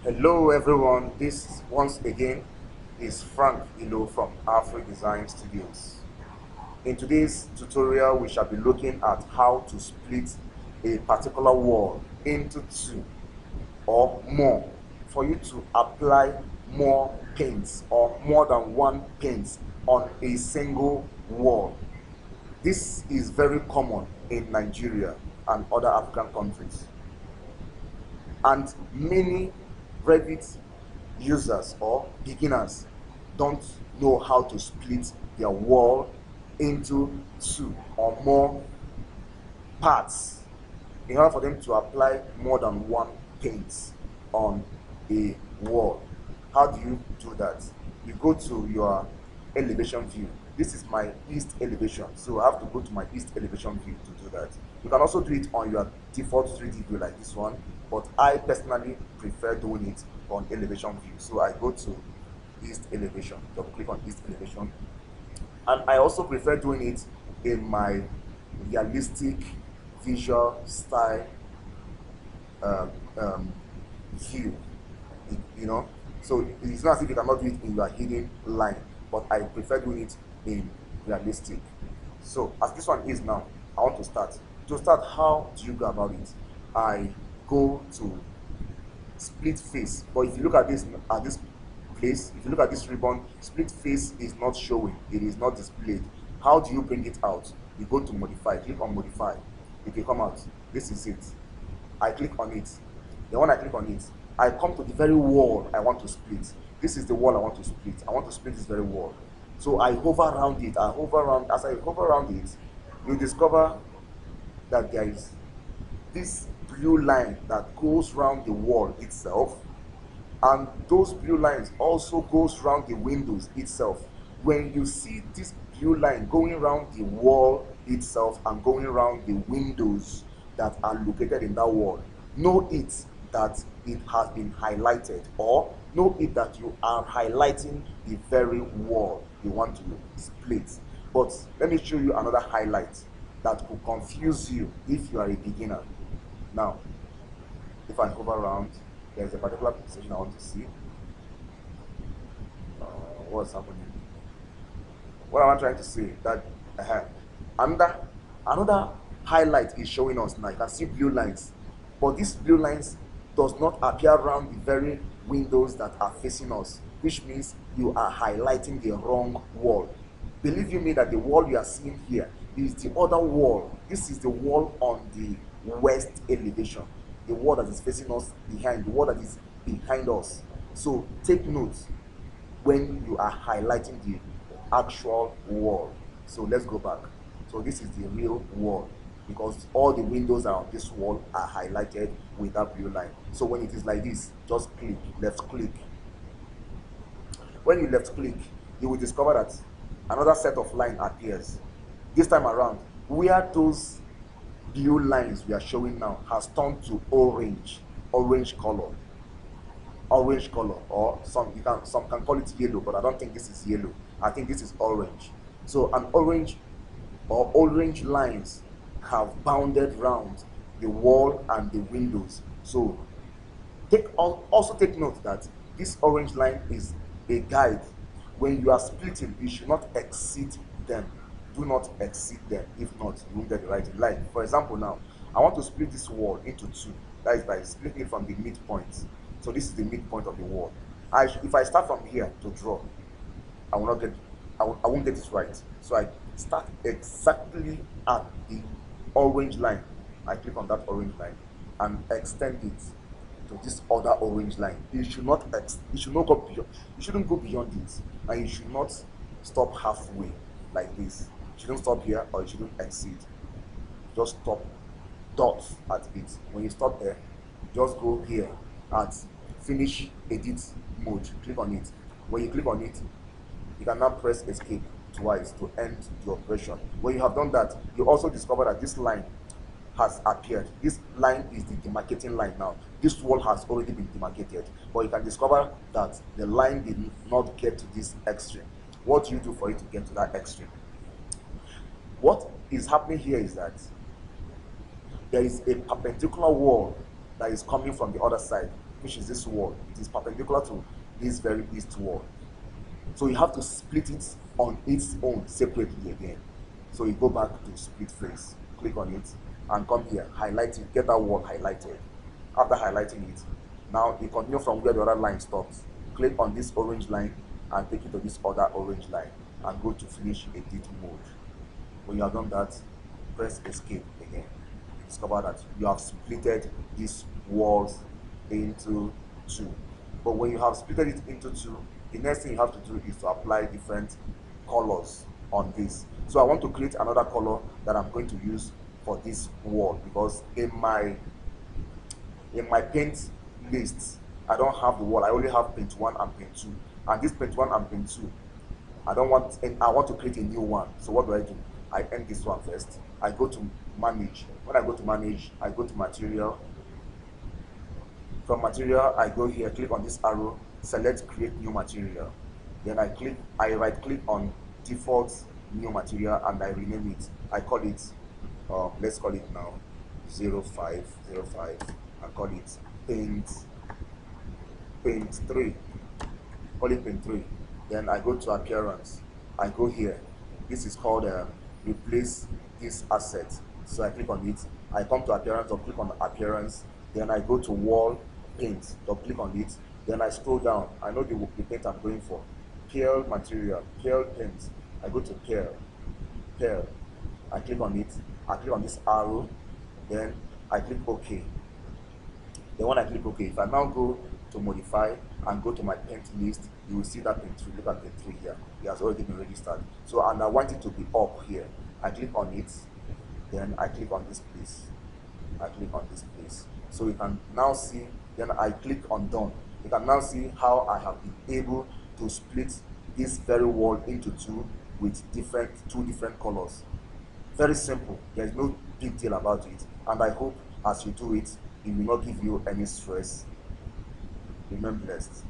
Hello everyone, this once again is Frank Ilo from Afro Design Studios. In today's tutorial, we shall be looking at how to split a particular wall into two or more for you to apply more paints or more than one paint on a single wall. This is very common in Nigeria and other African countries, and many Revit users or beginners don't know how to split their wall into two or more parts in order for them to apply more than one paint on a wall. How do you do that? You go to your elevation view. This is my east elevation, so I have to go to my east elevation view to do that. You can also do it on your default 3D view like this one, but I personally prefer doing it on elevation view. So I go to east elevation, double click on east elevation, and I also prefer doing it in my realistic visual style um, um, view, you know. So it's not as if you cannot do it in your hidden line, but I prefer doing it in realistic. So as this one is now, I want to start. To start, how do you go about it? I go to split face, but if you look at this place, if you look at this ribbon, split face is not showing, it is not displayed. How do you bring it out? You go to modify, click on modify, it will come out. This is it. I click on it. Then when I click on it, I come to the very wall I want to split. This is the wall I want to split. I want to split this very wall. So I hover around it. I hover around. As I hover around it, you discover that there is this blue line that goes around the wall itself, and those blue lines also goes around the windows itself. When you see this blue line going around the wall itself and going around the windows that are located in that wall, know it that it has been highlighted, or know it that you are highlighting the very wall you want to split. But let me show you another highlight that could confuse you if you are a beginner. Now, if I hover around, there's a particular position I want to see. What's happening? What am I trying to say? That another another highlight is showing us now. You can see blue lines, but these blue lines does not appear around the very windows that are facing us, which means you are highlighting the wrong wall. Believe you me that the wall you are seeing here is the other wall. This is the wall on the west elevation, the wall that is facing us behind, the wall that is behind us. So take note when you are highlighting the actual wall. So let's go back. So this is the real wall, because all the windows on this wall are highlighted with that blue line. So when it is like this, just click, left click. When you left click, you will discover that another set of line appears. This time around, where those blue lines we are showing now has turned to orange color, or some can call it yellow, but I don't think this is yellow. I think this is orange. So an orange or orange lines have bounded round the wall and the windows. So also take note that this orange line is a guide. When you are splitting, you should not exceed them. Do not exceed them. If not, you won't get the right line. For example, now I want to split this wall into two. That is by splitting it from the midpoint. So this is the midpoint of the wall. If I start from here to draw, I will not get, I won't get it right. So I start exactly at the orange line. I click on that orange line and extend it to this other orange line. You should not go beyond, you shouldn't go beyond it, and you should not stop halfway like this. You shouldn't stop here, or you shouldn't exceed. Just stop dot at it. When you stop there, just go here at finish edit mode, click on it. When you click on it, you can now press escape twice to end the operation. When you have done that, you also discover that this line has appeared. This line is the demarcating line now. This wall has already been demarcated, but you can discover that the line did not get to this extreme. What do you do for it to get to that extreme? What is happening here is that there is a perpendicular wall that is coming from the other side. which is this wall. It is perpendicular to this very east wall. So you have to split it on its own separately again. So you go back to split face, click on it, and come here, highlight it, get that wall highlighted. After highlighting it, now you continue from where the other line stops. Click on this orange line and take it to this other orange line and go to finish edit mode. When you have done that, press escape again. You discover that you have splitted these walls into two. But when you have splitted it into two, the next thing you have to do is to apply different colors on this. So I want to create another color that I'm going to use for this wall, because in my paint list I don't have the wall. I only have paint 1 and paint 2, and this paint 1 and paint 2 I don't want, and I want to create a new one. So what do? I end this one first. I go to manage. When I go to manage, I go to material. From material, I go here, click on this arrow, select create new material. Then I right click on default new material and I rename it. I call it, let's call it now 0505. I call it paint 3. Call it paint 3. Then I go to appearance. I go here. This is called replace this asset. So I click on it. I come to appearance or click on appearance. Then I go to wall paint. So click on it. Then I scroll down. I know the paint I'm going for. Pearl material, pearl paint. I go to pearl. I click on it. I click on this arrow. Then I click OK. Then when I click OK, if I now go to modify and go to my paint list, you will see that paint 3. Look at paint 3 here. It has already been registered. So, and I want it to be up here. I click on it. Then I click on this place. I click on this place. So you can now see. Then I click on done. You can now see how I have been able to split this very wall into two with two different colors. Very simple. There is no big deal about it. And I hope as you do it, it will not give you any stress. Remain blessed.